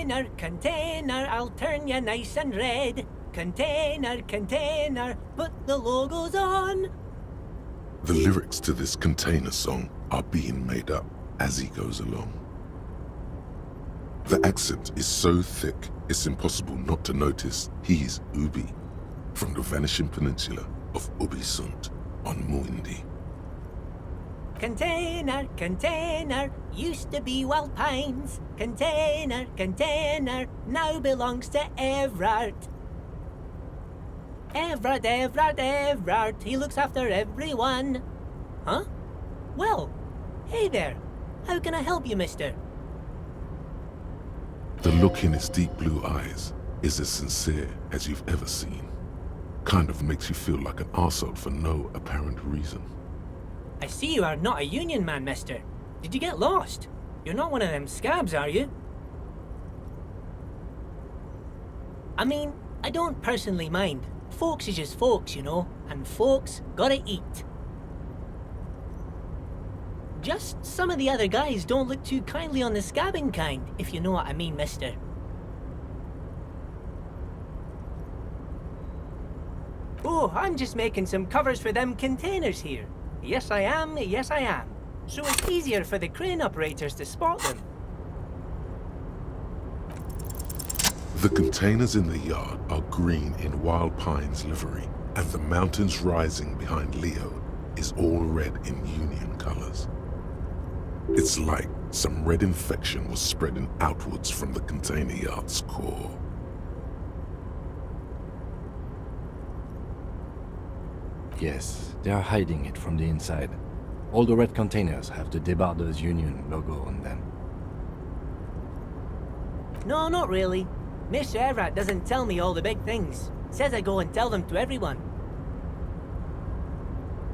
Container, container, I'll turn you nice and red. Container, container, put the logos on. The lyrics to this Container song are being made up as he goes along. The accent is so thick, it's impossible not to notice he's Ubi, from the vanishing peninsula of Ubisunt on Muindi. Container, container, used to be Wild Pines. Container, container, now belongs to Everard. Everard, Everard, Everard, he looks after everyone. Huh? Well, hey there. How can I help you, mister? The look in his deep blue eyes is as sincere as you've ever seen. Kind of makes you feel like an arsehole for no apparent reason. I see you are not a union man, mister. Did you get lost? You're not one of them scabs, are you? I mean, I don't personally mind. Folks is just folks, you know, and folks gotta eat. Just some of the other guys don't look too kindly on the scabbing kind, if you know what I mean, mister. Oh, I'm just making some covers for them containers here. Yes I am, yes I am. So it's easier for the crane operators to spot them. The containers in the yard are green in Wild Pines livery, and the mountains rising behind Leo is all red in Union colors. It's like some red infection was spreading outwards from the container yard's core. Yes, they are hiding it from the inside. All the red containers have the Debarders Union logo on them. No, not really. Mr. Everett doesn't tell me all the big things. Says I go and tell them to everyone.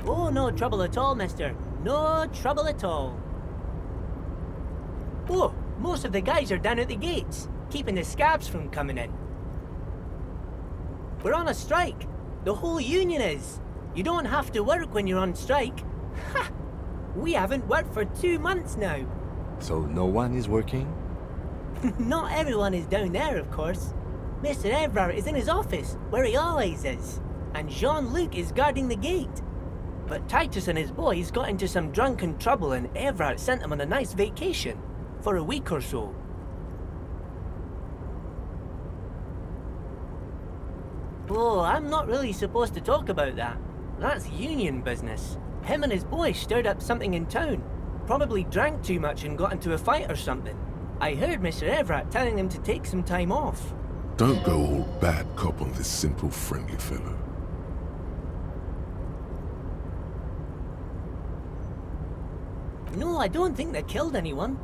Oh, no trouble at all, mister. No trouble at all. Oh, most of the guys are down at the gates, keeping the scabs from coming in. We're on a strike. The whole union is. You don't have to work when you're on strike. Ha! We haven't worked for 2 months now. So no one is working? Not everyone is down there, of course. Mr. Everard is in his office, where he always is. And Jean-Luc is guarding the gate. But Titus and his boys got into some drunken trouble and Everard sent them on a nice vacation. For a week or so. Oh, I'm not really supposed to talk about that. That's union business. Him and his boy stirred up something in town. Probably drank too much and got into a fight or something. I heard Mr. Everett telling them to take some time off. Don't go all bad cop on this simple, friendly fellow. No, I don't think they killed anyone.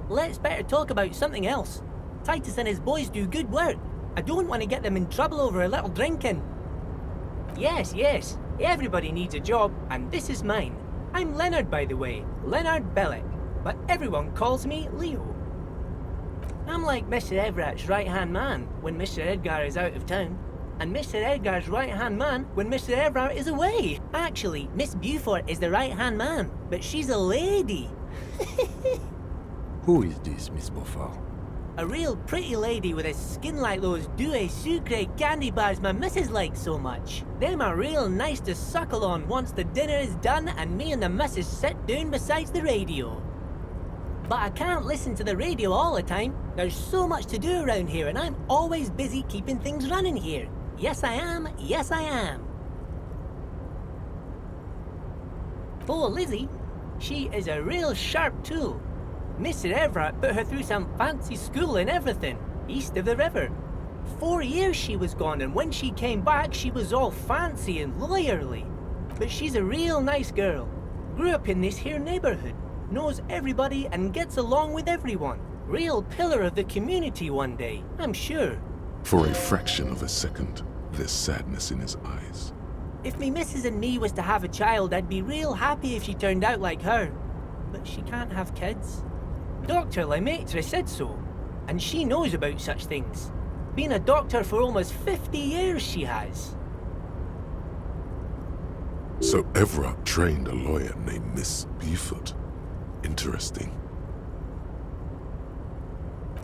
Let's better talk about something else. Titus and his boys do good work. I don't want to get them in trouble over a little drinking. Yes, yes, everybody needs a job, and this is mine. I'm Leonard, by the way, Leonard Bellick, but everyone calls me Leo. I'm like Mr. Everett's right-hand man when Mr. Edgar is out of town, and Mr. Edgar's right-hand man when Mr. Everett is away. Actually, Miss Beaufort is the right-hand man, but she's a lady. Who is this, Miss Beaufort? A real pretty lady with a skin like those douce sucre candy bars my missus likes so much. Them are real nice to suckle on once the dinner is done and me and the missus sit down beside the radio. But I can't listen to the radio all the time. There's so much to do around here and I'm always busy keeping things running here. Yes I am, yes I am. Oh, Lizzie, she is a real sharp tool. Mr. Everett put her through some fancy school and everything, east of the river. 4 years she was gone, and when she came back, she was all fancy and lawyerly. But she's a real nice girl. Grew up in this here neighborhood, knows everybody and gets along with everyone. Real pillar of the community one day, I'm sure. For a fraction of a second, there's sadness in his eyes. If me missus and me was to have a child, I'd be real happy if she turned out like her. But she can't have kids. Dr. Lemaitre said so, and she knows about such things. Been a doctor for almost 50 years, she has. So Everett trained a lawyer named Miss Beaufort. Interesting.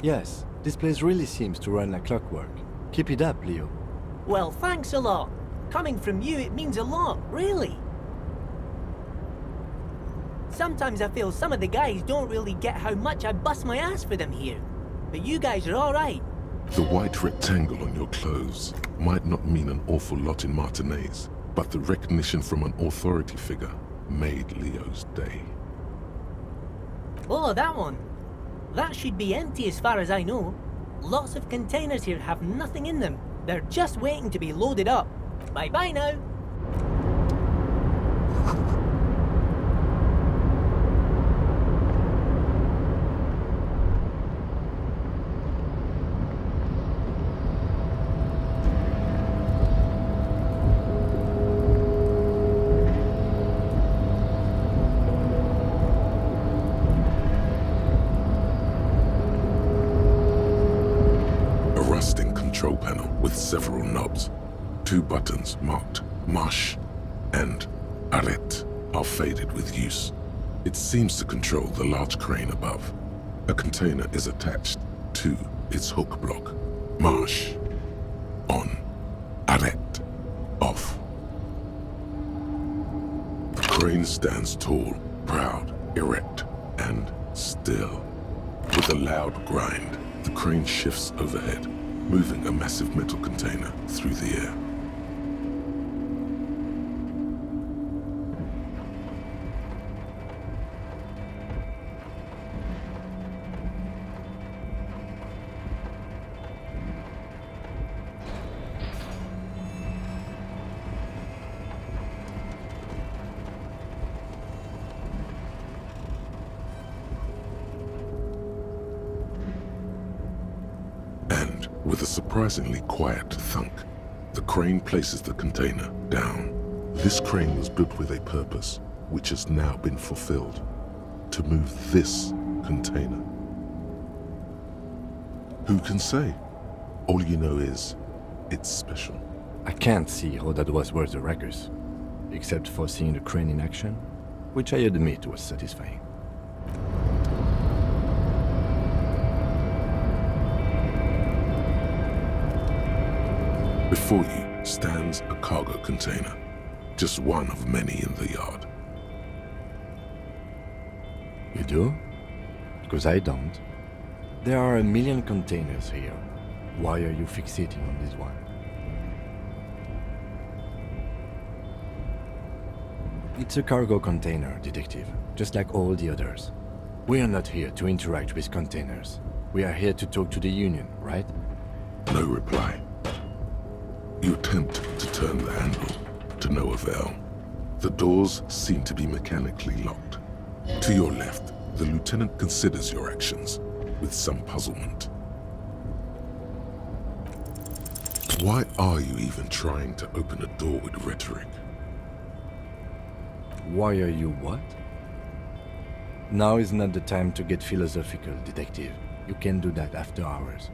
Yes, This place really seems to run like clockwork. Keep it up, Leo. Well, thanks a lot. Coming from you, it means a lot, really. Sometimes I feel some of the guys don't really get how much I bust my ass for them here. But you guys are alright. The white rectangle on your clothes might not mean an awful lot in Martinaise, but the recognition from an authority figure made Leo's day. Oh, that one. That should be empty as far as I know. Lots of containers here have nothing in them. They're just waiting to be loaded up. Bye-bye now. Control panel with several knobs. 2 buttons marked Marche and Arrête are faded with use. It seems to control the large crane above. A container is attached to its hook block. Marche. On. Arrête. Off. The crane stands tall, proud, erect, and still. With a loud grind, the crane shifts overhead, moving a massive metal container through the air. With a surprisingly quiet thunk, the crane places the container down. This crane was built with a purpose, which has now been fulfilled. To move this container. Who can say? All you know is, it's special. I can't see how that was worth the wreckers, except for seeing the crane in action, which I admit was satisfying. Before you stands a cargo container, just one of many in the yard. You do? Because I don't. There are a million containers here. Why are you fixating on this one? It's a cargo container, Detective, just like all the others. We are not here to interact with containers. We are here to talk to the Union, right? No reply. You attempt to turn the handle, to no avail. The doors seem to be mechanically locked. To your left, the lieutenant considers your actions with some puzzlement. Why are you even trying to open a door with rhetoric? Why are you what? Now is not the time to get philosophical, Detective. You can do that after hours.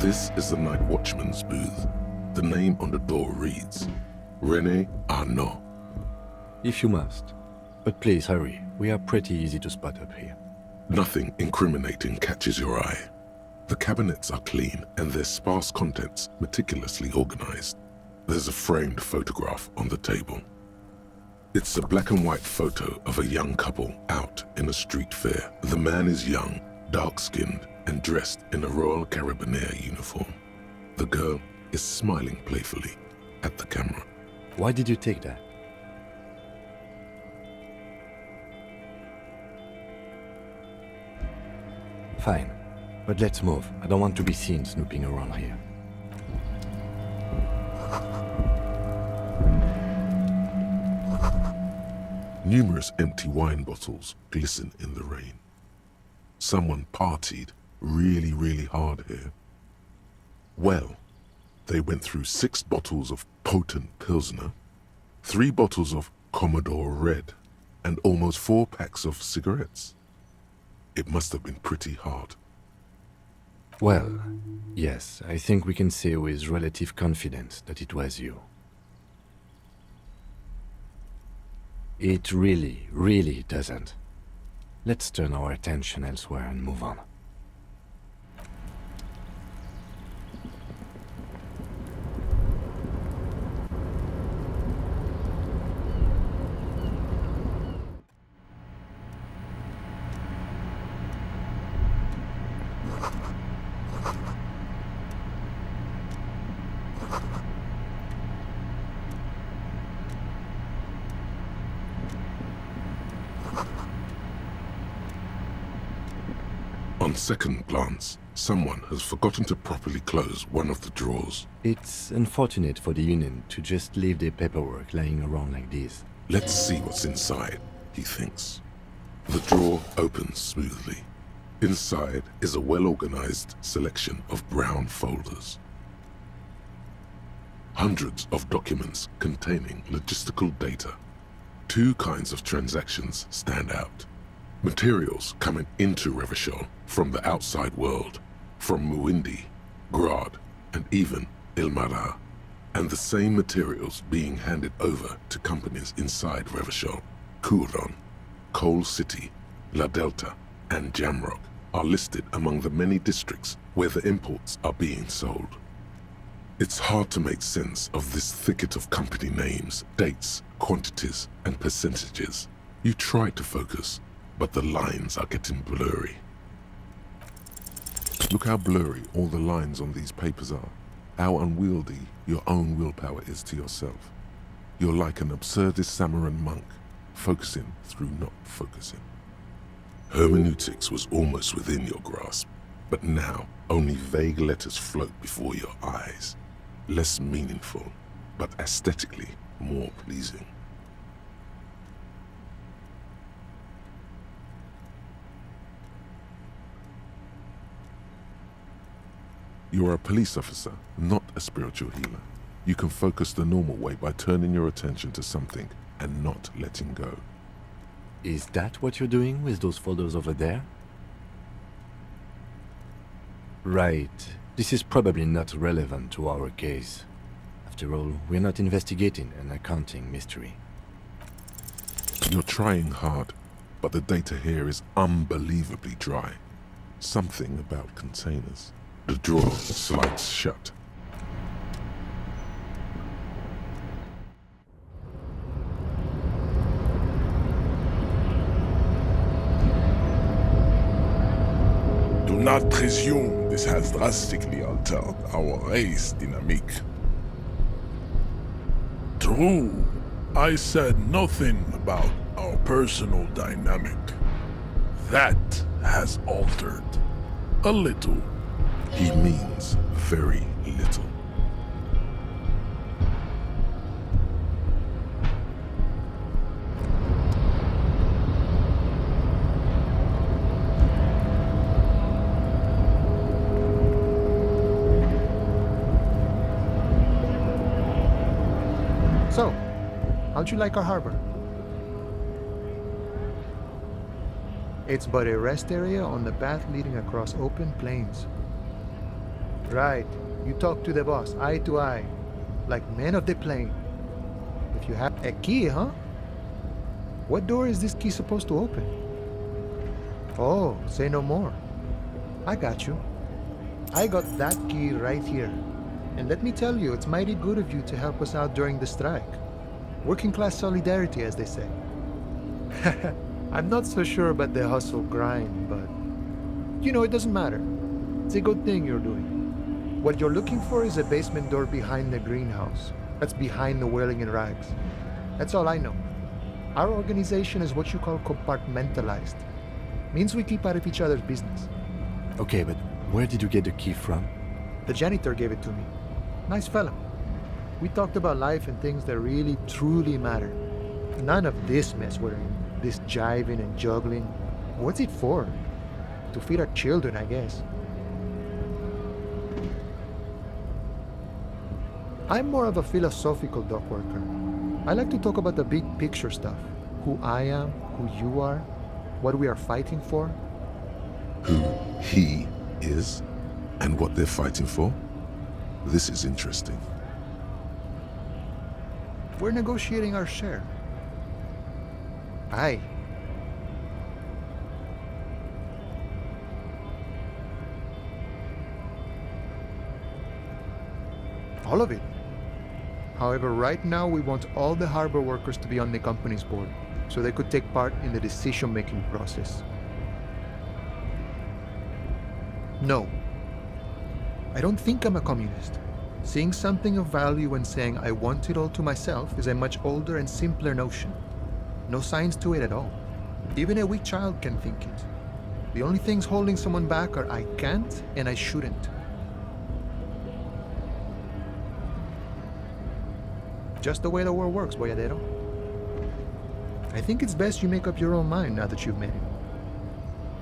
This is the night watchman's booth. The name on the door reads, René Arnaud. If you must. But please hurry. We are pretty easy to spot up here. Nothing incriminating catches your eye. The cabinets are clean and their sparse contents meticulously organized. There's a framed photograph on the table. It's a black and white photo of a young couple out in a street fair. The man is young, dark-skinned, and dressed in a Royal Carabinieri uniform. The girl is smiling playfully at the camera. Why did you take that? Fine, but let's move. I don't want to be seen snooping around here. Numerous empty wine bottles glisten in the rain. Someone partied really hard here. Well, they went through 6 bottles of potent Pilsner, 3 bottles of Commodore Red, and almost 4 packs of cigarettes. It must have been pretty hard. Well, yes, I think we can say with relative confidence that it was you. It really doesn't. Let's turn our attention elsewhere and move on. On second glance, someone has forgotten to properly close one of the drawers. It's unfortunate for the Union to just leave their paperwork lying around like this. Let's see what's inside, he thinks. The drawer opens smoothly. Inside is a well-organized selection of brown folders. Hundreds of documents containing logistical data. 2 kinds of transactions stand out. Materials coming into Revachol from the outside world, from Muindi, Grad, and even Ilmara, and the same materials being handed over to companies inside Revachol. Kuron, Coal City, La Delta, and Jamrock are listed among the many districts where the imports are being sold. It's hard to make sense of this thicket of company names, dates, quantities, and percentages. You try to focus, but the lines are getting blurry. Look how blurry all the lines on these papers are. How unwieldy your own willpower is to yourself. You're like an absurdist Samaran monk, focusing through not focusing. Hermeneutics was almost within your grasp, but now only vague letters float before your eyes. Less meaningful, but aesthetically more pleasing. You're a police officer, not a spiritual healer. You can focus the normal way by turning your attention to something and not letting go. Is that what you're doing with those folders over there? Right. This is probably not relevant to our case. After all, we're not investigating an accounting mystery. You're trying hard, but the data here is unbelievably dry. Something about containers. The drawer slides shut. Do not presume this has drastically altered our race dynamic. True, I said nothing about our personal dynamic. That has altered a little. He means very little. So, how'd you like our harbor? It's but a rest area on the path leading across open plains. Right, you talk to the boss, eye to eye, like men of the plain. If you have a key, huh? What door is this key supposed to open? Oh, say no more. I got you. I got that key right here. And let me tell you, it's mighty good of you to help us out during the strike. Working class solidarity, as they say. I'm not so sure about the hustle grind, but you know, it doesn't matter. It's a good thing you're doing. What you're looking for is a basement door behind the greenhouse. That's behind the whirling in rags. That's all I know. Our organization is what you call compartmentalized. Means we keep out of each other's business. Okay, but where did you get the key from? The janitor gave it to me. Nice fella. We talked about life and things that really, truly matter. None of this mess we're in. This jiving and juggling. What's it for? To feed our children, I guess. I'm more of a philosophical dock worker. I like to talk about the big picture stuff. Who I am, who you are, what we are fighting for. Who he is and what they're fighting for? This is interesting. We're negotiating our share. Aye. All of it. However, right now we want all the harbor workers to be on the company's board, so they could take part in the decision-making process. No. I don't think I'm a communist. Seeing something of value and saying I want it all to myself is a much older and simpler notion. No science to it at all. Even a weak child can think it. The only things holding someone back are I can't and I shouldn't. Just the way the world works, boyadero. I think it's best you make up your own mind now that you've met him.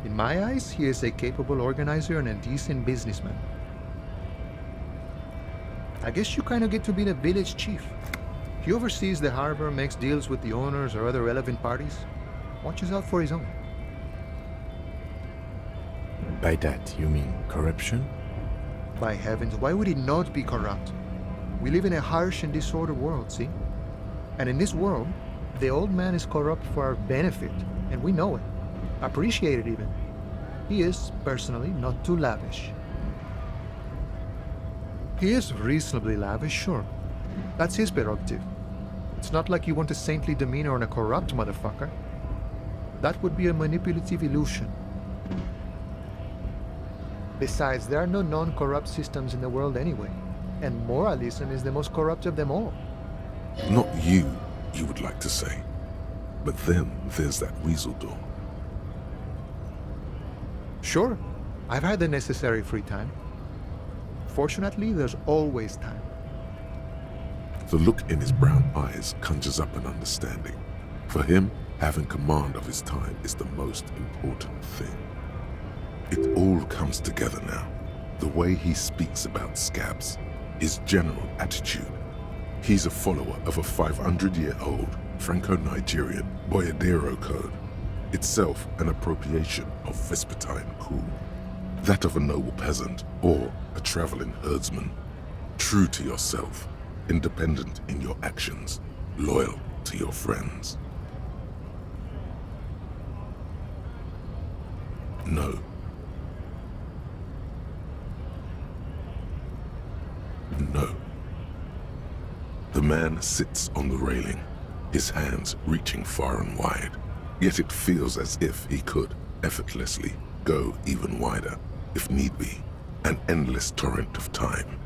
In my eyes, he is a capable organizer and a decent businessman. I guess you kind of get to be the village chief. He oversees the harbor, makes deals with the owners or other relevant parties, watches out for his own. By that, you mean corruption? By heavens, why would he not be corrupt? We live in a harsh and disordered world, see? And in this world, the old man is corrupt for our benefit, and we know it. Appreciate it even. He is, personally, not too lavish. He is reasonably lavish, sure. That's his prerogative. It's not like you want a saintly demeanor on a corrupt motherfucker. That would be a manipulative illusion. Besides, there are no non-corrupt systems in the world anyway. And moralism is the most corrupt of them all. Not you would like to say. But then there's that weasel door. Sure, I've had the necessary free time. Fortunately, there's always time. The look in his brown eyes conjures up an understanding. For him, having command of his time is the most important thing. It all comes together now. The way he speaks about scabs, his general attitude. He's a follower of a 500-year-old Franco-Nigerian Boyadero code, itself an appropriation of Vespertine cool. That of a noble peasant or a traveling herdsman. True to yourself, independent in your actions, loyal to your friends. No. No. The man sits on the railing, his hands reaching far and wide, yet it feels as if he could effortlessly go even wider, if need be, an endless torrent of time.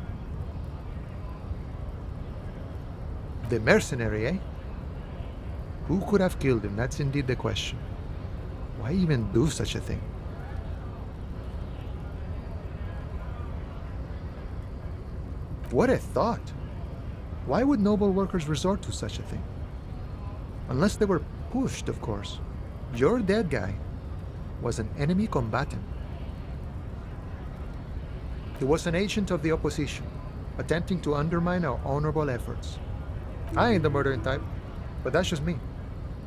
The mercenary, eh? Who could have killed him? That's indeed the question. Why even do such a thing? What a thought! Why would noble workers resort to such a thing? Unless they were pushed, of course. Your dead guy was an enemy combatant. He was an agent of the opposition, attempting to undermine our honorable efforts. I ain't the murdering type, but that's just me.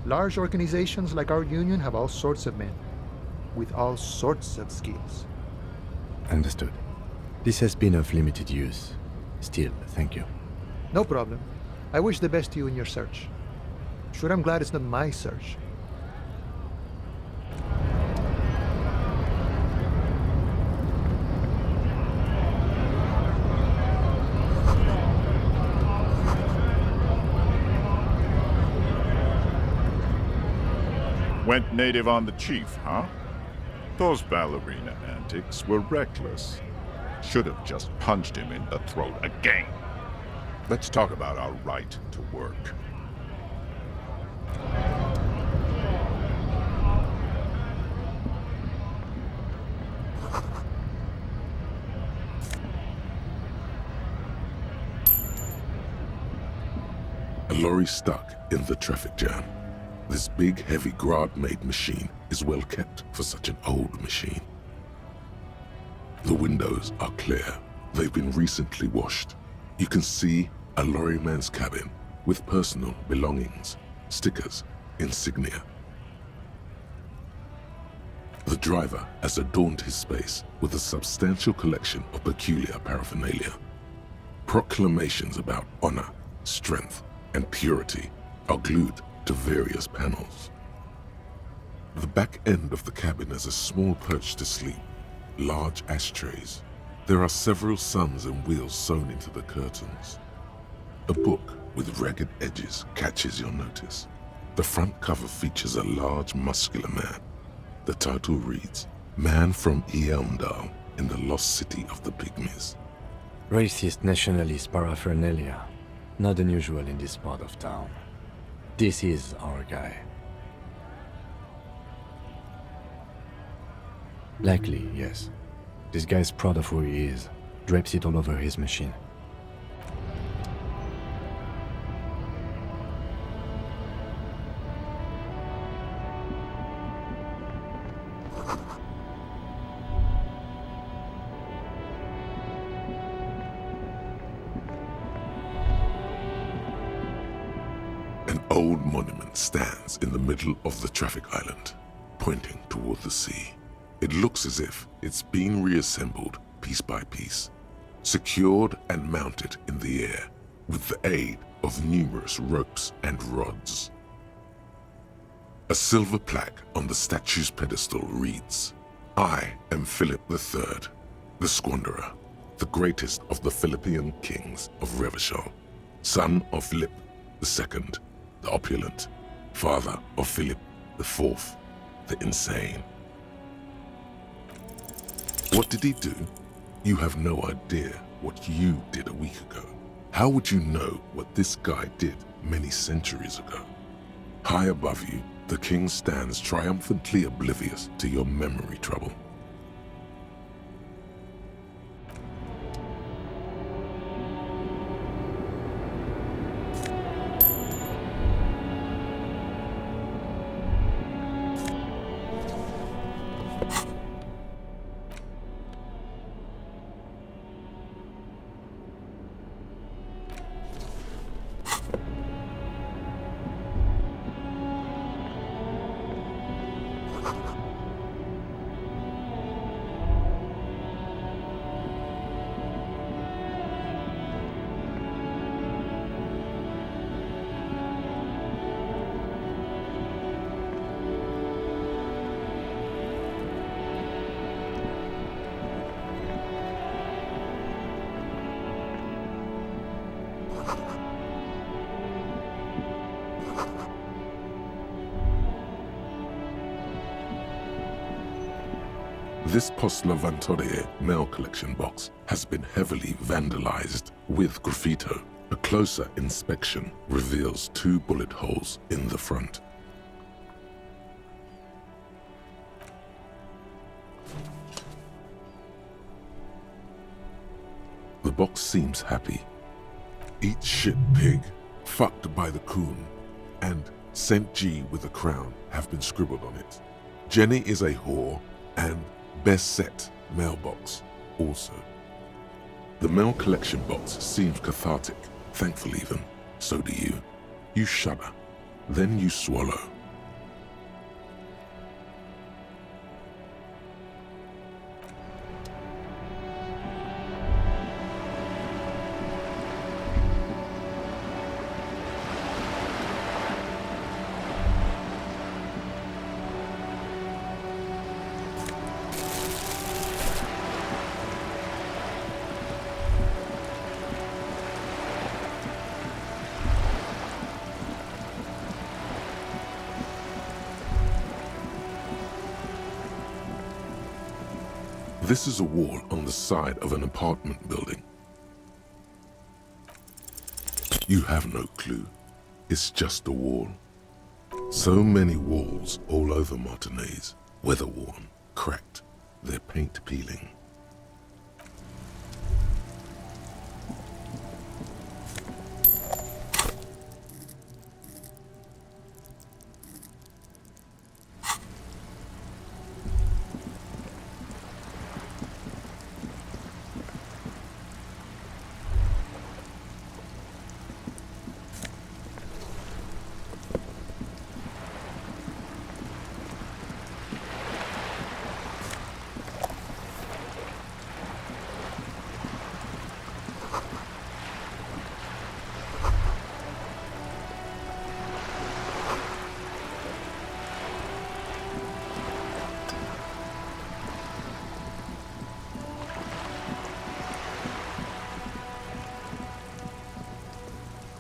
Large organizations like our union have all sorts of men, with all sorts of skills. Understood. This has been of limited use. Still, thank you. No problem. I wish the best to you in your search. Sure, I'm glad it's not my search. Went native on the chief, huh? Those ballerina antics were reckless. Should have just punched him in the throat again. Let's talk about our right to work. A lorry stuck in the traffic jam. This big, heavy Grad-made machine is well kept for such an old machine. The windows are clear. They've been recently washed. You can see a lorryman's cabin with personal belongings, stickers, insignia. The driver has adorned his space with a substantial collection of peculiar paraphernalia. Proclamations about honor, strength, and purity are glued to various panels. The back end of the cabin has a small perch to sleep, large ashtrays. There are several suns and wheels sewn into the curtains. A book with ragged edges catches your notice. The front cover features a large, muscular man. The title reads, Man from Eamdal in the Lost City of the Pygmies. Racist nationalist paraphernalia. Not unusual in this part of town. This is our guy. Likely, yes. This guy's proud of who he is. Drapes it all over his machine. An old monument stands in the middle of the traffic island, pointing toward the sea. It looks as if it's been reassembled piece by piece, secured and mounted in the air with the aid of numerous ropes and rods. A silver plaque on the statue's pedestal reads, I am Philip III, the Squanderer, the greatest of the Philippian kings of Revachol, son of Philip II, the opulent, father of Philip IV, the insane. What did he do? You have no idea what you did a week ago. How would you know what this guy did many centuries ago? High above you, the king stands triumphantly oblivious to your memory trouble. This Postlovantorie mail collection box has been heavily vandalized with graffito. A closer inspection reveals 2 bullet holes in the front. The box seems happy. Eat shit, pig, fucked by the coon, and St. G with a crown have been scribbled on it. Jenny is a whore, and Best Set mailbox also. The mail collection box seems cathartic, thankful even. So do you. You shudder, then you swallow. This is a wall on the side of an apartment building. You have no clue. It's just a wall. So many walls all over Martinaise, weather-worn, cracked, their paint peeling.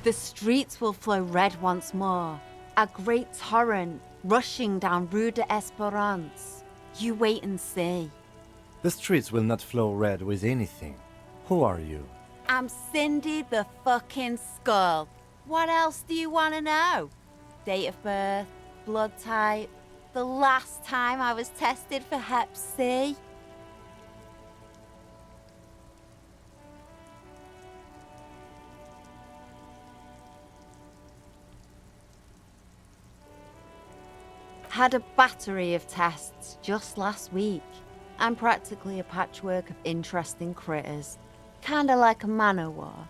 The streets will flow red once more. A great torrent rushing down Rue de Esperance. You wait and see. The streets will not flow red with anything. Who are you? I'm Cindy the fucking Skull. What else do you want to know? Date of birth, blood type, the last time I was tested for Hep C. Had a battery of tests just last week. I'm practically a patchwork of interesting critters. Kinda like a man-o'-war.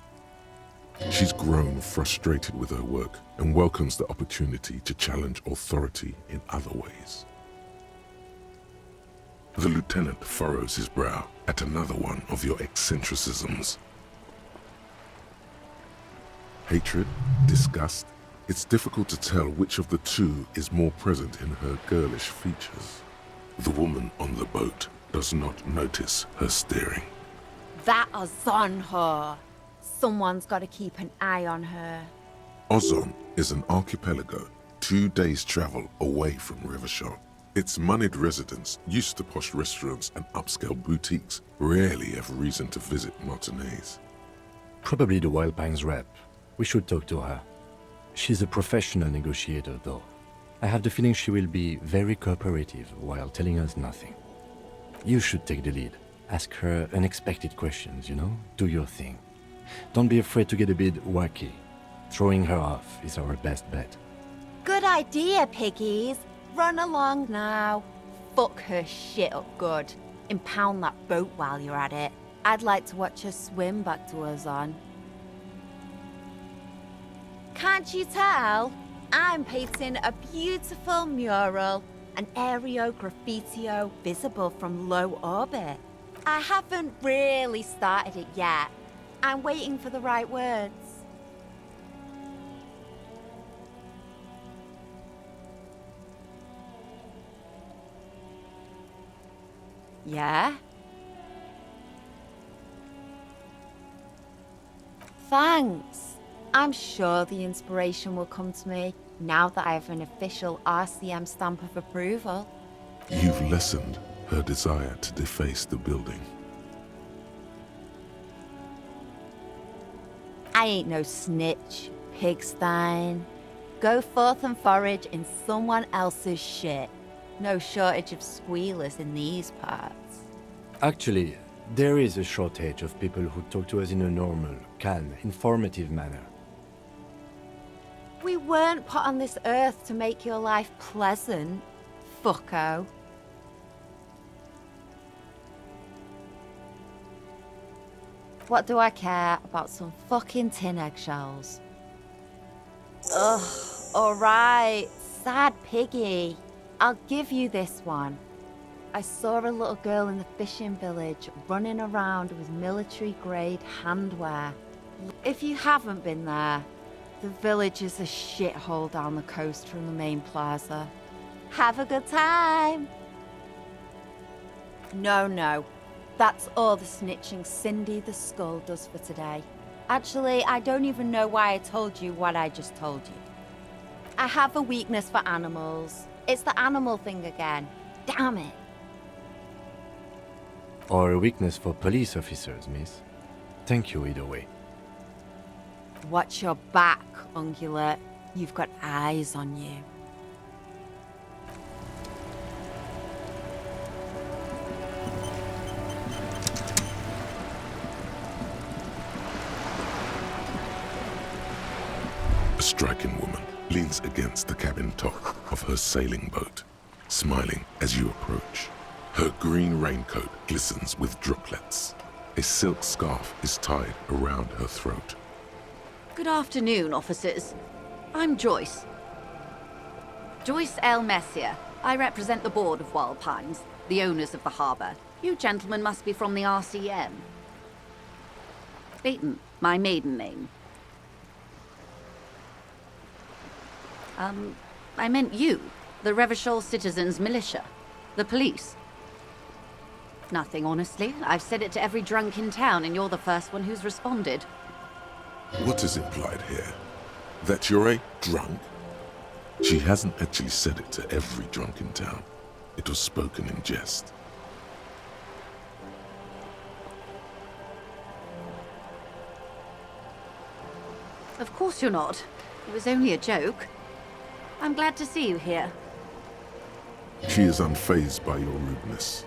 She's grown frustrated with her work and welcomes the opportunity to challenge authority in other ways. The lieutenant furrows his brow at another one of your eccentricisms. Hatred? Disgust? It's difficult to tell which of the two is more present in her girlish features. The woman on the boat does not notice her staring. That Ozon whore. Someone's got to keep an eye on her. Ozon is an archipelago 2 days' travel away from Rivershot. Its moneyed residents, used to posh restaurants and upscale boutiques, rarely have reason to visit Martinez. Probably the Wild Pines rep. We should talk to her. She's a professional negotiator, though. I have the feeling she will be very cooperative while telling us nothing. You should take the lead. Ask her unexpected questions, you know? Do your thing. Don't be afraid to get a bit wacky. Throwing her off is our best bet. Good idea, piggies. Run along now. Fuck her shit up good. Impound that boat while you're at it. I'd like to watch her swim back to Ozon. Can't you tell? I'm painting a beautiful mural, an aereo graffitio visible from low orbit. I haven't really started it yet. I'm waiting for the right words. Yeah? Thanks. I'm sure the inspiration will come to me now that I have an official RCM stamp of approval. You've lessened her desire to deface the building. I ain't no snitch, pigstein. Go forth and forage in someone else's shit. No shortage of squealers in these parts. Actually, there is a shortage of people who talk to us in a normal, calm, informative manner. We weren't put on this earth to make your life pleasant, fucko. What do I care about some fucking tin eggshells? Ugh, alright, sad piggy. I'll give you this one. I saw a little girl in the fishing village running around with military-grade handwear. If you haven't been there, the village is a shithole down the coast from the main plaza. Have a good time! No. That's all the snitching Cindy the Skull does for today. Actually, I don't even know why I told you what I just told you. I have a weakness for animals. It's the animal thing again. Damn it. Or a weakness for police officers, miss. Thank you either way. Watch your back, Ungulate. You've got eyes on you. A striking woman leans against the cabin top of her sailing boat, smiling as you approach. Her green raincoat glistens with droplets. A silk scarf is tied around her throat. Good afternoon, officers. I'm Joyce. Joyce L. Messier. I represent the board of Wild Pines, the owners of the harbour. You gentlemen must be from the RCM. Beaton, my maiden name. I meant you, the Revachol Citizens Militia, the police. Nothing, honestly. I've said it to every drunk in town, and you're the first one who's responded. What is implied here? That you're a drunk? She hasn't actually said it to every drunk in town. It was spoken in jest. Of course you're not. It was only a joke. I'm glad to see you here. She is unfazed by your rudeness,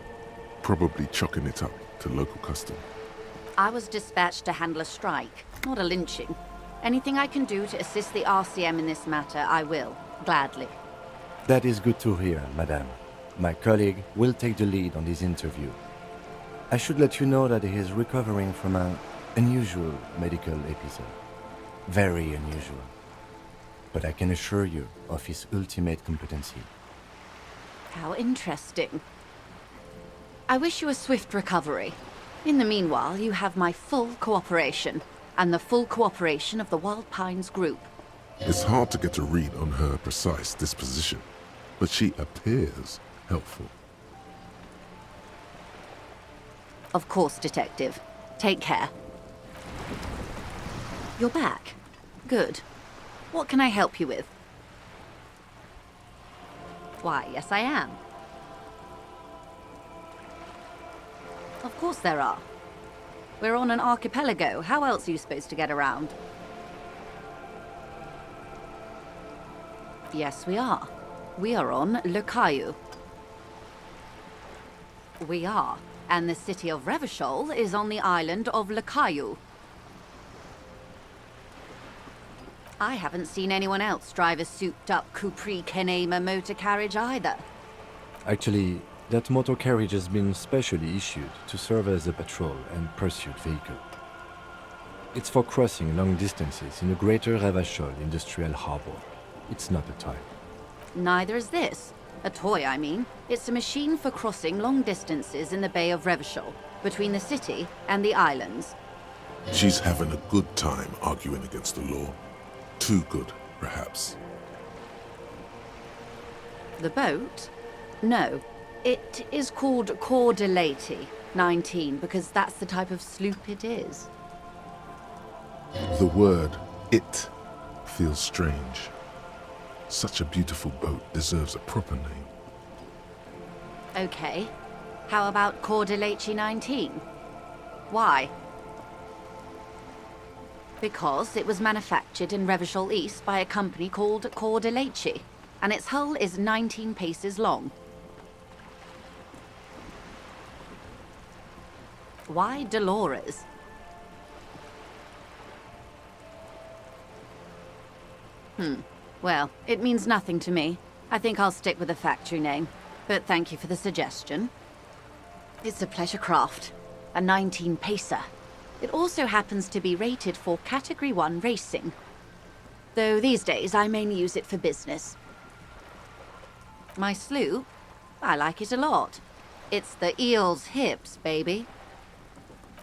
probably chalking it up to local custom. I was dispatched to handle a strike, not a lynching. Anything I can do to assist the RCM in this matter, I will, gladly. That is good to hear, madame. My colleague will take the lead on this interview. I should let you know that he is recovering from an unusual medical episode. Very unusual. But I can assure you of his ultimate competency. How interesting. I wish you a swift recovery. In the meanwhile, you have my full cooperation, and the full cooperation of the Wild Pines group. It's hard to get a read on her precise disposition, but she appears helpful. Of course, Detective. Take care. You're back. Good. What can I help you with? Why, yes I am. Of course there are. We're on an archipelago. How else are you supposed to get around? Yes, we are. We are on Le Caillou. We are. And the city of Revachol is on the island of Le Caillou. I haven't seen anyone else drive a souped-up Capri Kenema motor carriage either. Actually, that motor carriage has been specially issued to serve as a patrol and pursuit vehicle. It's for crossing long distances in the greater Revachol industrial harbor. It's not a toy. Neither is this. A toy, I mean. It's a machine for crossing long distances in the Bay of Revachol, between the city and the islands. She's having a good time arguing against the law. Too good, perhaps. The boat? No. It is called Cordelati 19 because that's the type of sloop it is. The word "it" feels strange. Such a beautiful boat deserves a proper name. Okay. How about Cordelati 19? Why? Because it was manufactured in Revachol East by a company called Cordelati, and its hull is 19 paces long. Why Dolores? Well, it means nothing to me. I think I'll stick with the factory name, but thank you for the suggestion. It's a pleasure craft, a 19-pacer. It also happens to be rated for Category 1 racing, though these days I mainly use it for business. My sloop? I like it a lot. It's the eel's hips, baby.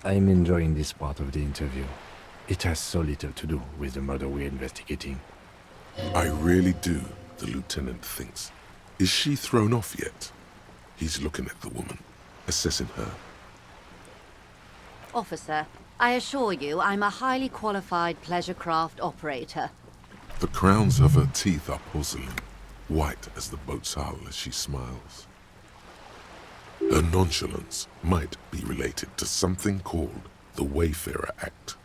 I'm enjoying this part of the interview. It has so little to do with the murder we're investigating. I really do, the lieutenant thinks. Is she thrown off yet? He's looking at the woman, assessing her. Officer, I assure you I'm a highly qualified pleasure craft operator. The crowns of her teeth are porcelain, white as the boat's hull as she smiles. Her nonchalance might be related to something called the Wayfarer Act,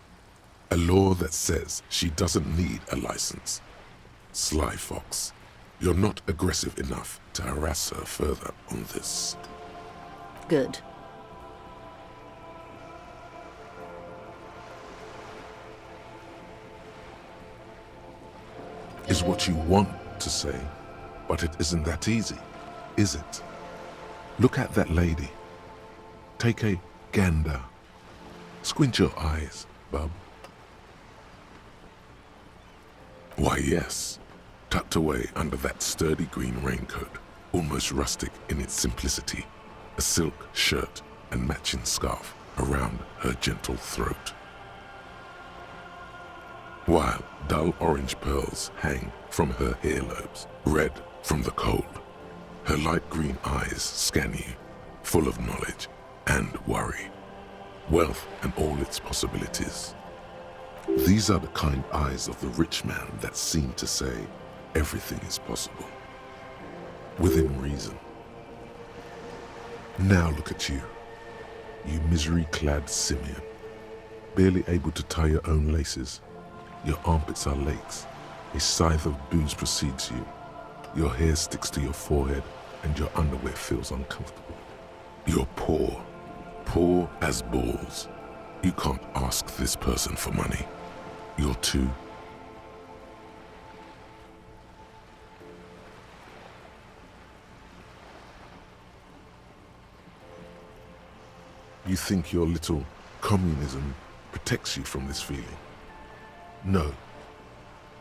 a law that says she doesn't need a license. Sly fox, you're not aggressive enough to harass her further on this. Good. Is what you want to say, but it isn't that easy, is it? Look at that lady. Take a gander. Squint your eyes, bub. Why, yes. Tucked away under that sturdy green raincoat, almost rustic in its simplicity, a silk shirt and matching scarf around her gentle throat. While dull orange pearls hang from her earlobes, red from the cold. Her light green eyes scan you, full of knowledge and worry, wealth and all its possibilities. These are the kind eyes of the rich man that seem to say everything is possible, within reason. Now look at you, you misery-clad simian, barely able to tie your own laces. Your armpits are lakes, a scythe of booze precedes you. Your hair sticks to your forehead and your underwear feels uncomfortable. You're poor, poor as balls. You can't ask this person for money. You're too. You think your little communism protects you from this feeling? No.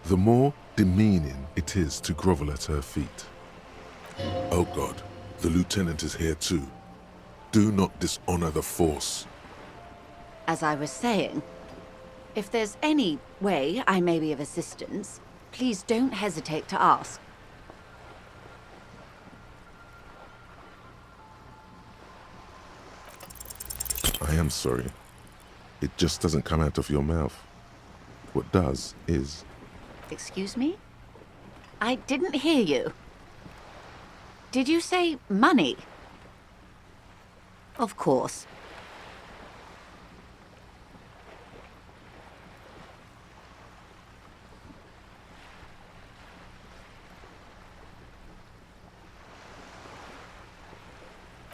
The more demeaning it is to grovel at her feet. Oh God, the lieutenant is here too. Do not dishonor the force. As I was saying, if there's any way I may be of assistance, please don't hesitate to ask. I am sorry. It just doesn't come out of your mouth. What does is... Excuse me? I didn't hear you. Did you say money? Of course.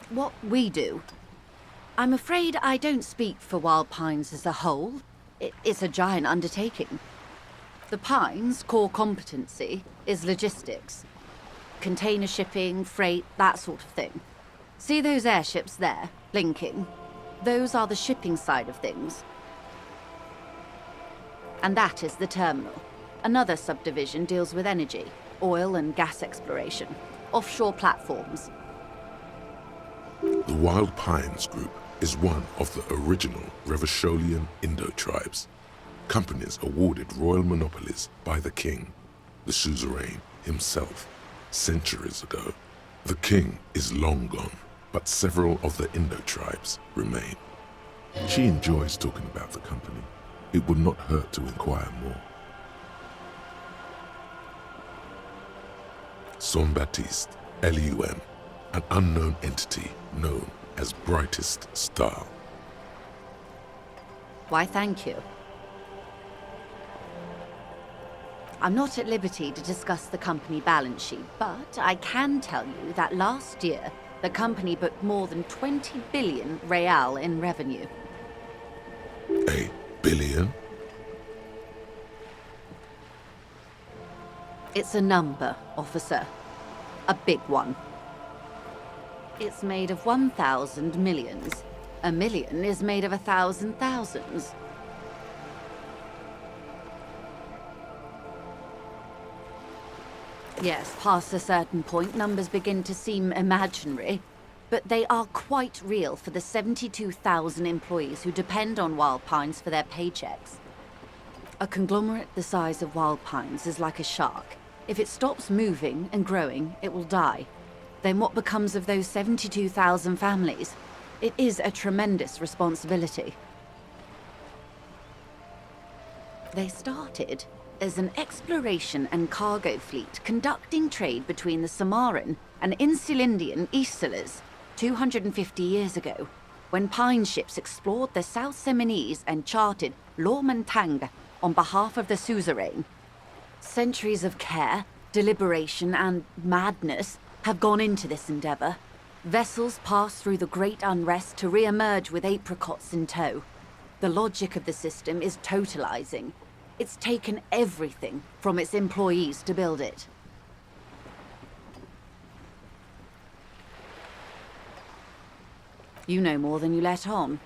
What we do. I'm afraid I don't speak for Wild Pines as a whole. It's a giant undertaking. The Pines' core competency is logistics. Container shipping, freight, that sort of thing. See those airships there, blinking? Those are the shipping side of things. And that is the terminal. Another subdivision deals with energy, oil and gas exploration, offshore platforms. The Wild Pines Group is one of the original Revacholian Indo tribes. Companies awarded royal monopolies by the king, the suzerain himself, centuries ago. The king is long gone, but several of the Indo tribes remain. She enjoys talking about the company. It would not hurt to inquire more. Son Baptiste, Elysium, an unknown entity known as Brightest Star. Why, thank you. I'm not at liberty to discuss the company balance sheet, but I can tell you that last year, the company booked more than 20 billion real in revenue. A billion? It's a number, officer. A big one. It's made of 1,000 millions. A million is made of 1,000 thousands. Yes, past a certain point, numbers begin to seem imaginary, but they are quite real for the 72,000 employees who depend on Wild Pines for their paychecks. A conglomerate the size of Wild Pines is like a shark. If it stops moving and growing, it will die. Then what becomes of those 72,000 families? It is a tremendous responsibility. They started as an exploration and cargo fleet conducting trade between the Samaran and Insulindian Isolas 250 years ago, when Pine ships explored the South Seminese and charted Lomantang on behalf of the suzerain. Centuries of care, deliberation, and madness have gone into this endeavor. Vessels pass through the great unrest to re-emerge with apricots in tow. The logic of the system is totalizing. It's taken everything from its employees to build it. You know more than you let on.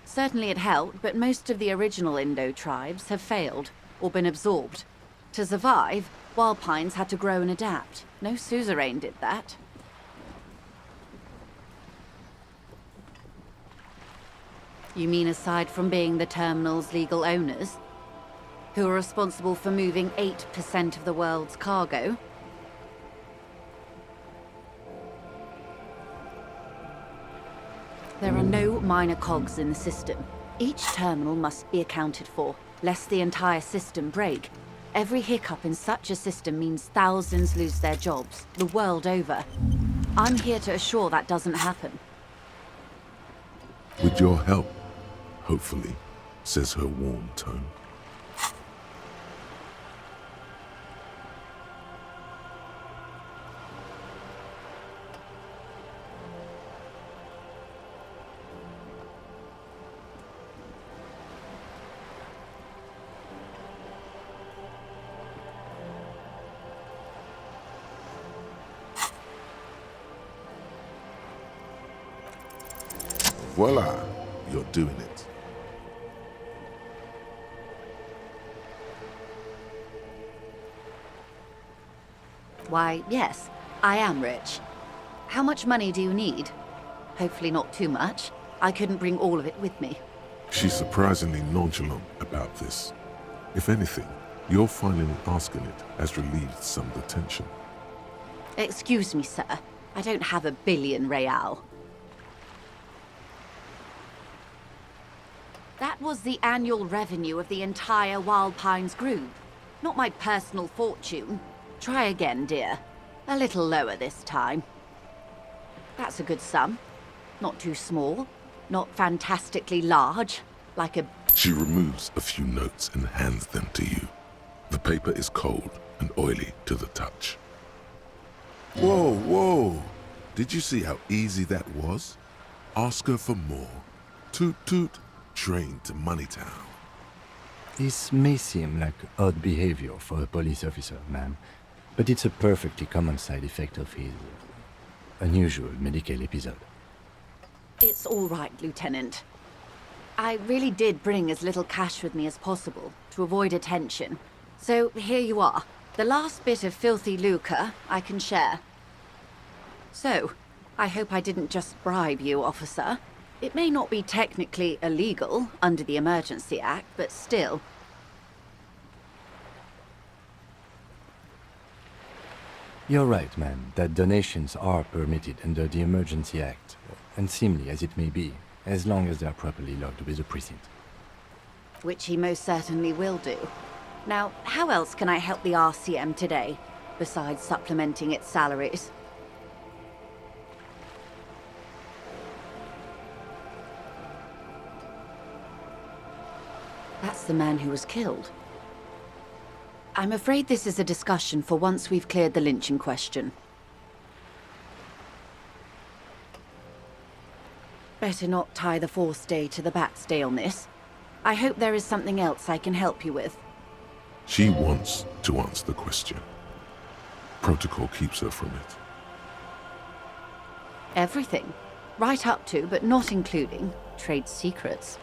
Certainly it helped, but most of the original Indo tribes have failed or been absorbed. To survive, Wild Pines had to grow and adapt. No suzerain did that. You mean aside from being the terminal's legal owners, who are responsible for moving 8% of the world's cargo? There are no minor cogs in the system. Each terminal must be accounted for. lest the entire system break. Every hiccup in such a system means thousands lose their jobs, the world over. I'm here to assure that doesn't happen. With your help, hopefully, says her warm tone. Voila, you're doing it. Why, yes, I am rich. How much money do you need? Hopefully not too much. I couldn't bring all of it with me. She's surprisingly nonchalant about this. If anything, your finally asking it has relieved some of the tension. Excuse me, sir. I don't have $1 billion real. That was the annual revenue of the entire Wild Pines group, not my personal fortune. Try again, dear. A little lower this time. That's a good sum. Not too small, not fantastically large, like a... She removes a few notes and hands them to you. The paper is cold and oily to the touch. Whoa, whoa! Did you see how easy that was? Ask her for more. Toot toot. Train to Moneytown. This may seem like odd behavior for a police officer, ma'am, but it's a perfectly common side effect of his unusual medical episode. It's all right, Lieutenant. I really did bring as little cash with me as possible to avoid attention. So here you are. The last bit of filthy lucre I can share. So, I hope I didn't just bribe you, officer. It may not be technically illegal under the Emergency Act, but still. You're right, ma'am, that donations are permitted under the Emergency Act, unseemly as it may be, as long as they are properly logged with the precinct. Which he most certainly will do. Now, how else can I help the RCM today, besides supplementing its salaries? That's the man who was killed. I'm afraid this is a discussion for once we've cleared the lynching question. Better not tie the fourth day to the backstay on this. I hope there is something else I can help you with. She wants to answer the question. Protocol keeps her from it. Everything. Right up to, but not including, trade secrets.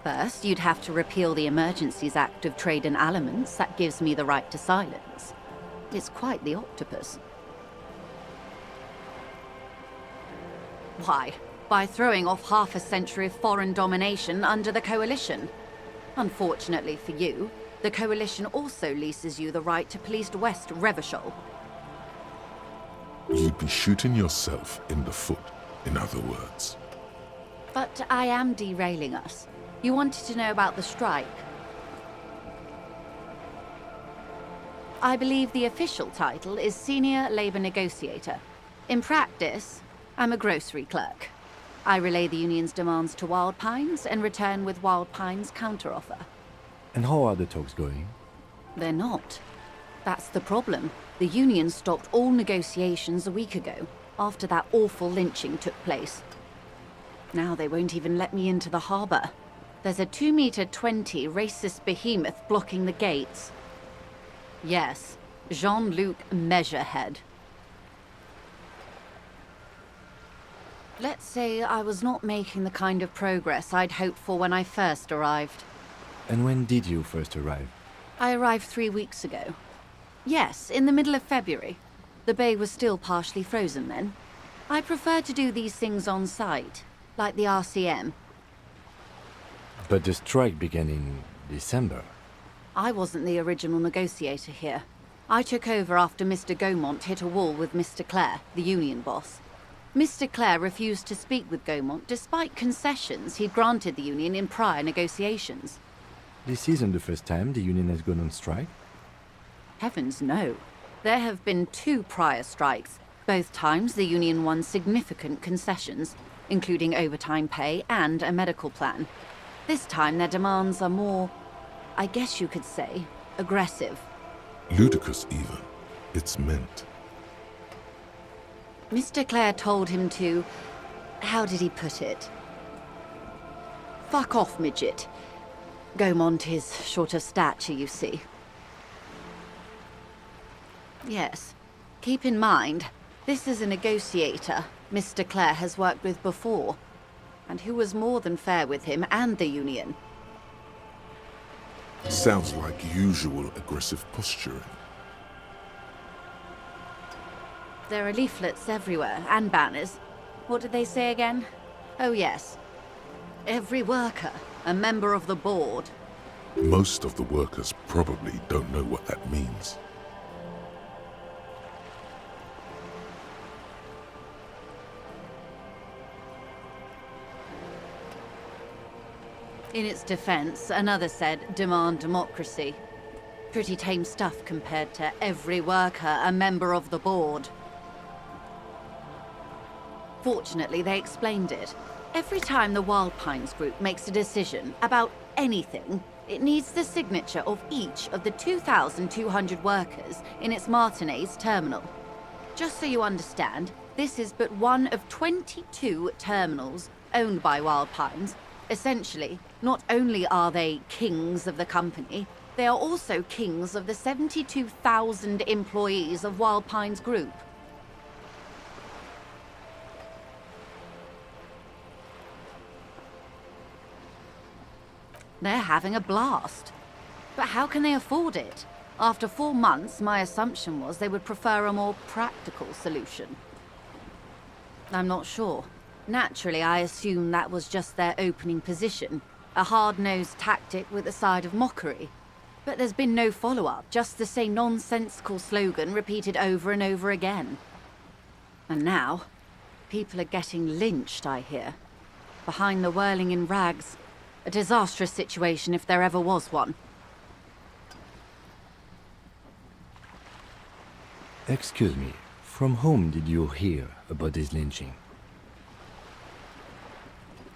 First, you'd have to repeal the Emergencies Act of Trade in Aliments that gives me the right to silence. It's quite the octopus. Why? By throwing off half a century of foreign domination under the Coalition. Unfortunately for you, the Coalition also leases you the right to police West Revachol. You'd be shooting yourself in the foot, in other words. But I am derailing us. You wanted to know about the strike. I believe the official title is Senior Labor Negotiator. In practice, I'm a grocery clerk. I relay the union's demands to Wild Pines and return with Wild Pines' counteroffer. And how are the talks going? They're not. That's the problem. The union stopped all negotiations a week ago, after that awful lynching took place. Now they won't even let me into the harbor. There's a 2-meter-20 racist behemoth blocking the gates. Yes, Jean-Luc Measurehead. Let's say I was not making the kind of progress I'd hoped for when I first arrived. And when did you first arrive? I arrived 3 weeks ago. Yes, in the middle of February. The bay was still partially frozen then. I prefer to do these things on site, like the RCM. But the strike began in December. I wasn't the original negotiator here. I took over after Mr. Gaumont hit a wall with Mr. Clare, the union boss. Mr. Clare refused to speak with Gaumont despite concessions he'd granted the Union in prior negotiations. This isn't the first time the Union has gone on strike. Heavens no. There have been 2 prior strikes. Both times the Union won significant concessions, including overtime pay and a medical plan. This time their demands are more, I guess you could say, aggressive. Ludicrous even. It's meant. Mr. Clare told him to... how did he put it? Fuck off, midget. Gaumont is short of stature, you see. Yes. Keep in mind, this is a negotiator Mr. Clare has worked with before, and who was more than fair with him and the Union. Sounds like usual aggressive posturing. There are leaflets everywhere, and banners. What did they say again? Oh yes. Every worker, a member of the board. Most of the workers probably don't know what that means. In its defense, another said, demand democracy. Pretty tame stuff compared to every worker, a member of the board. Fortunately, they explained it. Every time the Wild Pines group makes a decision about anything, it needs the signature of each of the 2,200 workers in its Martinez terminal. Just so you understand, this is but one of 22 terminals owned by Wild Pines. Essentially, not only are they kings of the company, they are also kings of the 72,000 employees of Wild Pines Group. They're having a blast. But how can they afford it? After 4 months, my assumption was they would prefer a more practical solution. I'm not sure. Naturally, I assume that was just their opening position, a hard-nosed tactic with a side of mockery. But there's been no follow-up, just the same nonsensical slogan repeated over and over again. And now, people are getting lynched, I hear. Behind the whirling in rags. A disastrous situation if there ever was one. Excuse me, from whom did you hear about this lynching?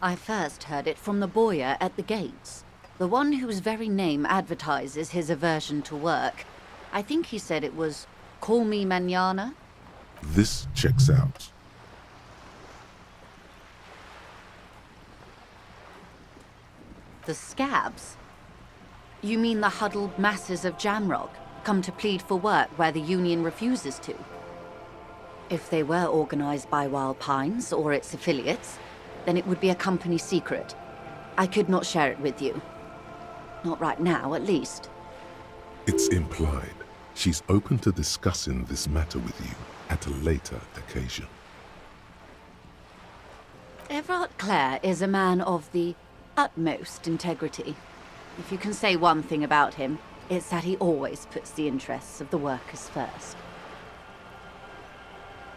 I first heard it from the bowyer at the gates. The one whose very name advertises his aversion to work. I think he said it was, "Call me mañana." This checks out. The scabs? You mean the huddled masses of Jamrock, come to plead for work where the Union refuses to? If they were organized by Wild Pines or its affiliates, then it would be a company secret. I could not share it with you. Not right now, at least. It's implied. She's open to discussing this matter with you at a later occasion. Everard Clare is a man of the utmost integrity. If you can say one thing about him, it's that he always puts the interests of the workers first.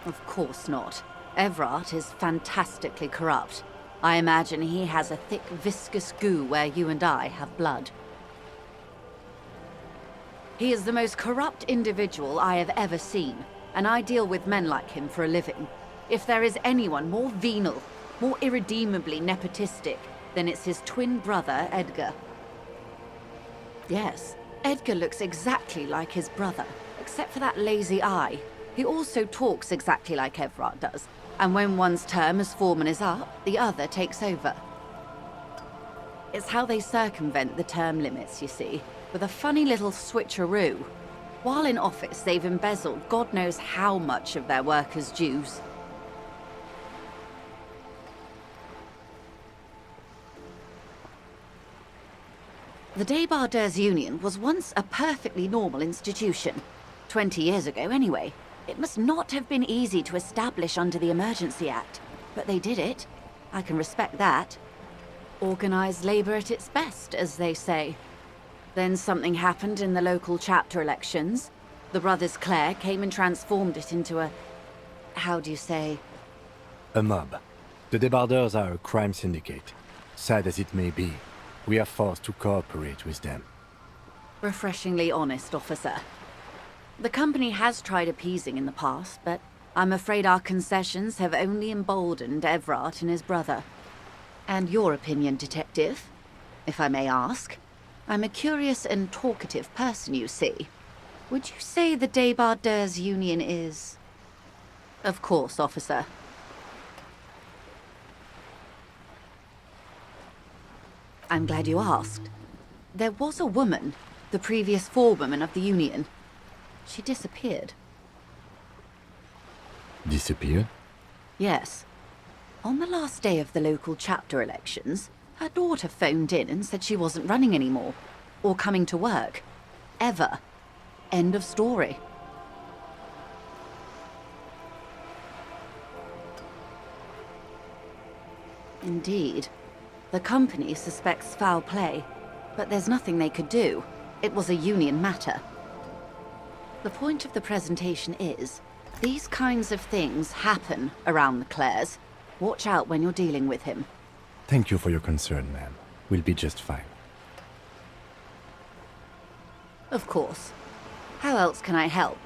Of course not. Everard is fantastically corrupt. I imagine he has a thick, viscous goo where you and I have blood. He is the most corrupt individual I have ever seen, and I deal with men like him for a living. If there is anyone more venal, more irredeemably nepotistic, then it's his twin brother, Edgar. Yes, Edgar looks exactly like his brother, except for that lazy eye. He also talks exactly like Everard does, and when one's term as foreman is up, the other takes over. It's how they circumvent the term limits, you see, with a funny little switcheroo. While in office, they've embezzled God knows how much of their workers' dues. The Débardeurs Union was once a perfectly normal institution. 20 years ago, anyway. It must not have been easy to establish under the Emergency Act, but they did it. I can respect that. Organized labor at its best, as they say. Then something happened in the local chapter elections. The brothers Clare came and transformed it into a... how do you say? A mob. The debarders are a crime syndicate. Sad as it may be, we are forced to cooperate with them. Refreshingly honest, officer. The company has tried appeasing in the past, but I'm afraid our concessions have only emboldened Everard and his brother. And your opinion, Detective? If I may ask. I'm a curious and talkative person, you see. Would you say the Debardeurs Union is... Of course, officer. I'm glad you asked. There was a woman, the previous forewoman of the Union. She disappeared. Disappeared? Yes. On the last day of the local chapter elections, her daughter phoned in and said she wasn't running anymore. Or coming to work. Ever. End of story. Indeed. The company suspects foul play, but there's nothing they could do. It was a union matter. The point of the presentation is, these kinds of things happen around the Clares. Watch out when you're dealing with him. Thank you for your concern, ma'am. We'll be just fine. Of course. How else can I help?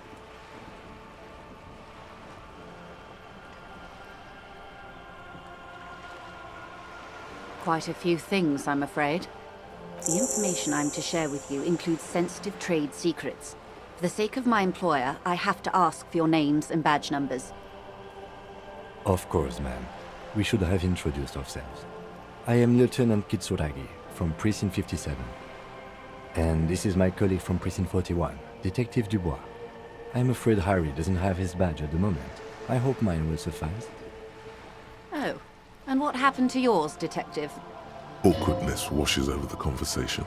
Quite a few things, I'm afraid. The information I'm to share with you includes sensitive trade secrets. For the sake of my employer, I have to ask for your names and badge numbers. Of course, ma'am. We should have introduced ourselves. I am Lieutenant Kitsuragi, from Precinct 57. And this is my colleague from Precinct 41, Detective Dubois. I'm afraid Harry doesn't have his badge at the moment. I hope mine will suffice. Oh, and what happened to yours, Detective? Awkwardness washes over the conversation.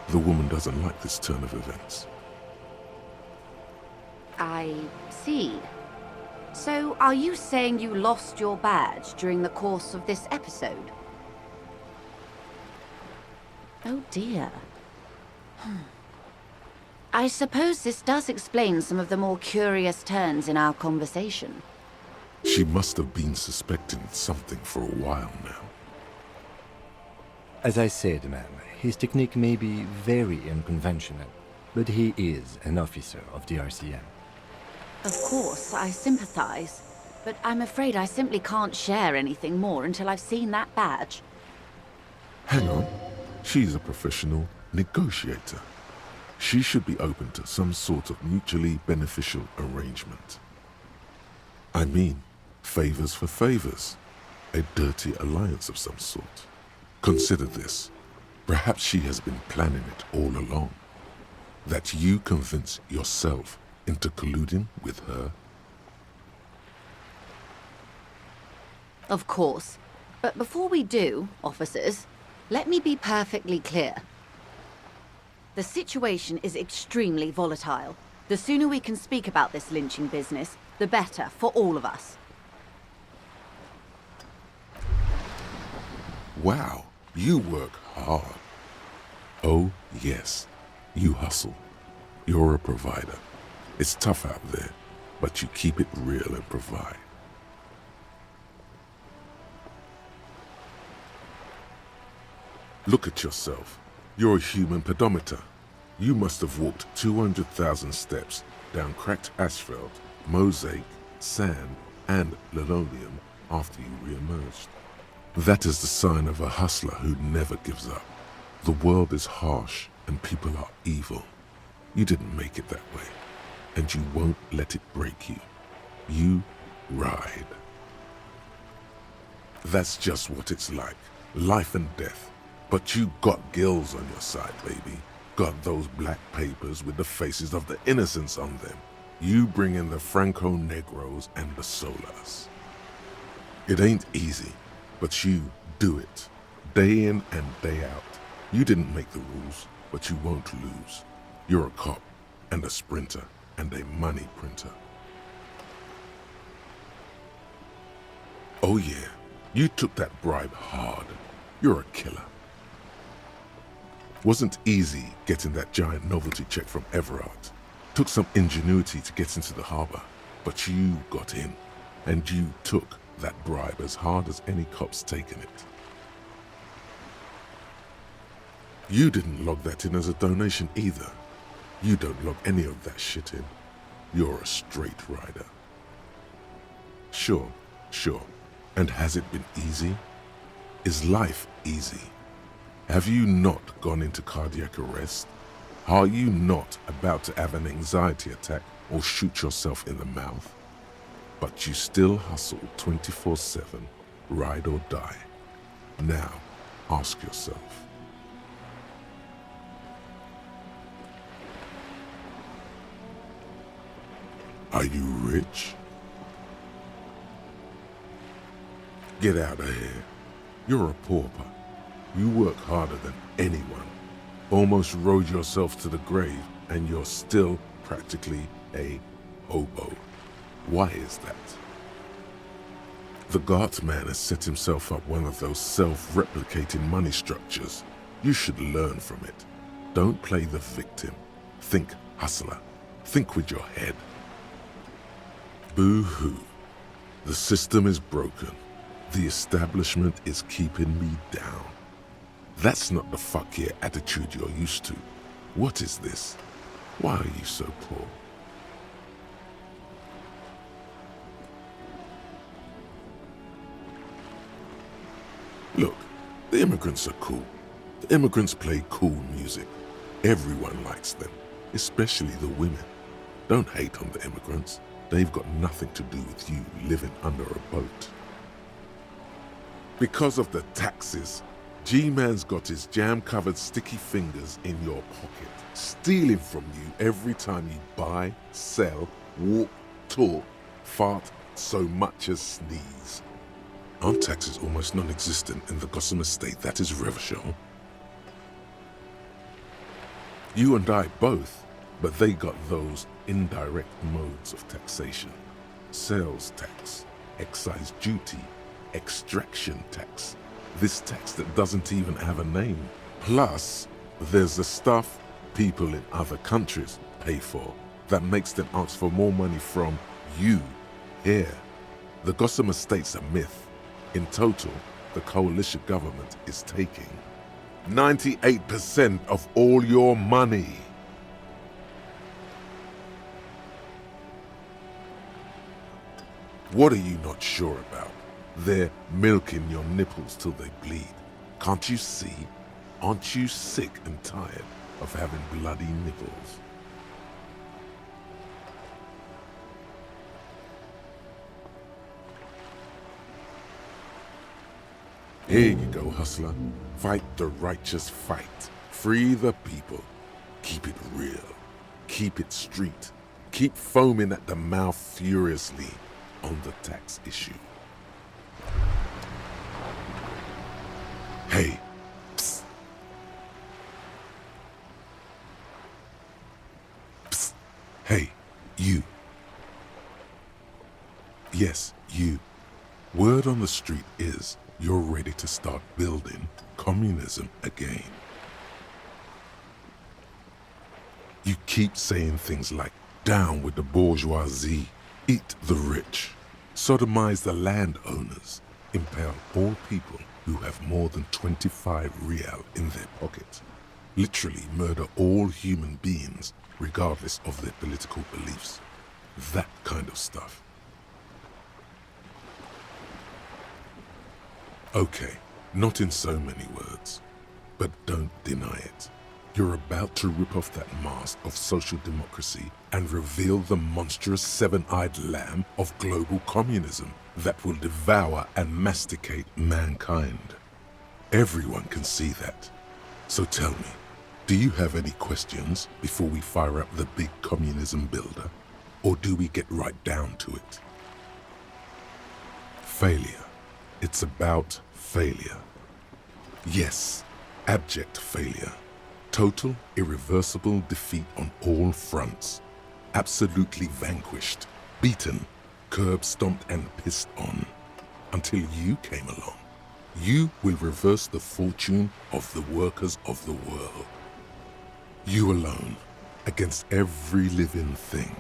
The woman doesn't like this turn of events. I see. So, are you saying you lost your badge during the course of this episode? Oh dear. I suppose this does explain some of the more curious turns in our conversation. She must have been suspecting something for a while now. As I said, ma'am, his technique may be very unconventional, but he is an officer of the RCM. Of course, I sympathize, but I'm afraid I simply can't share anything more until I've seen that badge. Hang on. She's a professional negotiator. She should be open to some sort of mutually beneficial arrangement. I mean, favors for favors. A dirty alliance of some sort. Consider this. Perhaps she has been planning it all along. That you convince yourself into colluding with her. Of course. But before we do, officers, let me be perfectly clear. The situation is extremely volatile. The sooner we can speak about this lynching business, the better for all of us. Wow, you work hard. Oh, yes, you hustle. You're a provider. It's tough out there, but you keep it real and provide. Look at yourself. You're a human pedometer. You must have walked 200,000 steps down cracked asphalt, mosaic, sand, and linoleum after you re-emerged. That is the sign of a hustler who never gives up. The world is harsh and people are evil. You didn't make it that way, and you won't let it break you. You ride. That's just what it's like, life and death. But you got gills on your side, baby. Got those black papers with the faces of the innocents on them. You bring in the Franco-Negros and the Solas. It ain't easy, but you do it. Day in and day out. You didn't make the rules, but you won't lose. You're a cop, and a sprinter, and a money printer. Oh yeah, you took that bribe hard. You're a killer. Wasn't easy getting that giant novelty check from Everard. Took some ingenuity to get into the harbor, but you got in, and you took that bribe as hard as any cop's taken it. You didn't log that in as a donation either. You don't log any of that shit in. You're a straight rider. Sure. And has it been easy? Is life easy? Have you not gone into cardiac arrest? Are you not about to have an anxiety attack or shoot yourself in the mouth? But you still hustle 24/7, ride or die. Now, ask yourself. Are you rich? Get out of here. You're a pauper. You work harder than anyone. Almost rode yourself to the grave, and you're still practically a hobo. Why is that? The Guardsman has set himself up one of those self-replicating money structures. You should learn from it. Don't play the victim. Think hustler. Think with your head. Boo-hoo. The system is broken. The establishment is keeping me down. That's not the fuck yeah attitude you're used to. What is this? Why are you so poor? Look, the immigrants are cool. The immigrants play cool music. Everyone likes them, especially the women. Don't hate on the immigrants. They've got nothing to do with you living under a boat. Because of the taxes, G-Man's got his jam-covered sticky fingers in your pocket, stealing from you every time you buy, sell, walk, talk, fart, so much as sneeze. Aren't taxes almost non-existent in the Gotham estate that is Revachol? You and I both, but they got those indirect modes of taxation. Sales tax, excise duty, extraction tax. This tax that doesn't even have a name. Plus, there's the stuff people in other countries pay for that makes them ask for more money from you here. The Gotham estate's a myth. In total, the coalition government is taking 98% of all your money. What are you not sure about? They're milking your nipples till they bleed. Can't you see? Aren't you sick and tired of having bloody nipples? Here you go, hustler. Fight the righteous fight. Free the people. Keep it real. Keep it street. Keep foaming at the mouth furiously on the tax issue. Hey, psst. Psst. Hey, you. Yes, you. Word on the street is you're ready to start building communism again. You keep saying things like, down with the bourgeoisie, eat the rich, sodomize the landowners, impale all people who have more than 25 real in their pocket, literally murder all human beings regardless of their political beliefs. That kind of stuff. Okay, not in so many words, but don't deny it. You're about to rip off that mask of social democracy and reveal the monstrous seven-eyed lamb of global communism that will devour and masticate mankind. Everyone can see that. So tell me, do you have any questions before we fire up the big communism builder? Or do we get right down to it? Failure. It's about failure. Yes, abject failure. Total, irreversible defeat on all fronts. Absolutely vanquished, beaten, curb-stomped and pissed on. Until you came along. You will reverse the fortune of the workers of the world. You alone, against every living thing,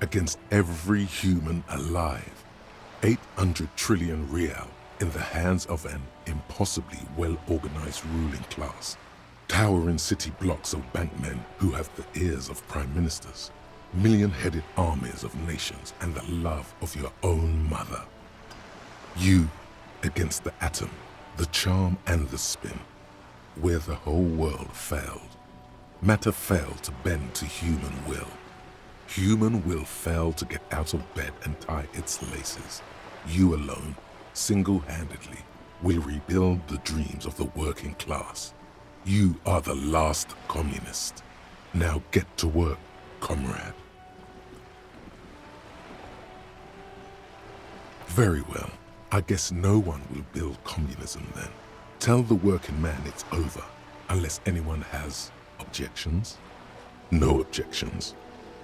against every human alive. 800 trillion real in the hands of an impossibly well-organized ruling class. Towering city blocks of bankmen who have the ears of prime ministers. Million-headed armies of nations and the love of your own mother. You against the atom, the charm and the spin, where the whole world failed. Matter failed to bend to human will. Human will failed to get out of bed and tie its laces. You alone, single-handedly, will rebuild the dreams of the working class. You are the last communist. Now get to work, comrade. Very well. I guess no one will build communism then. Tell the working man it's over, unless anyone has objections. No objections.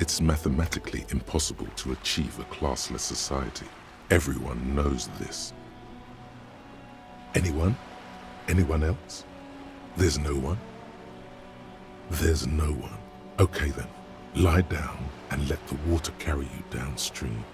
It's mathematically impossible to achieve a classless society. Everyone knows this. Anyone? Anyone else? There's no one? There's no one. Okay then, lie down and let the water carry you downstream.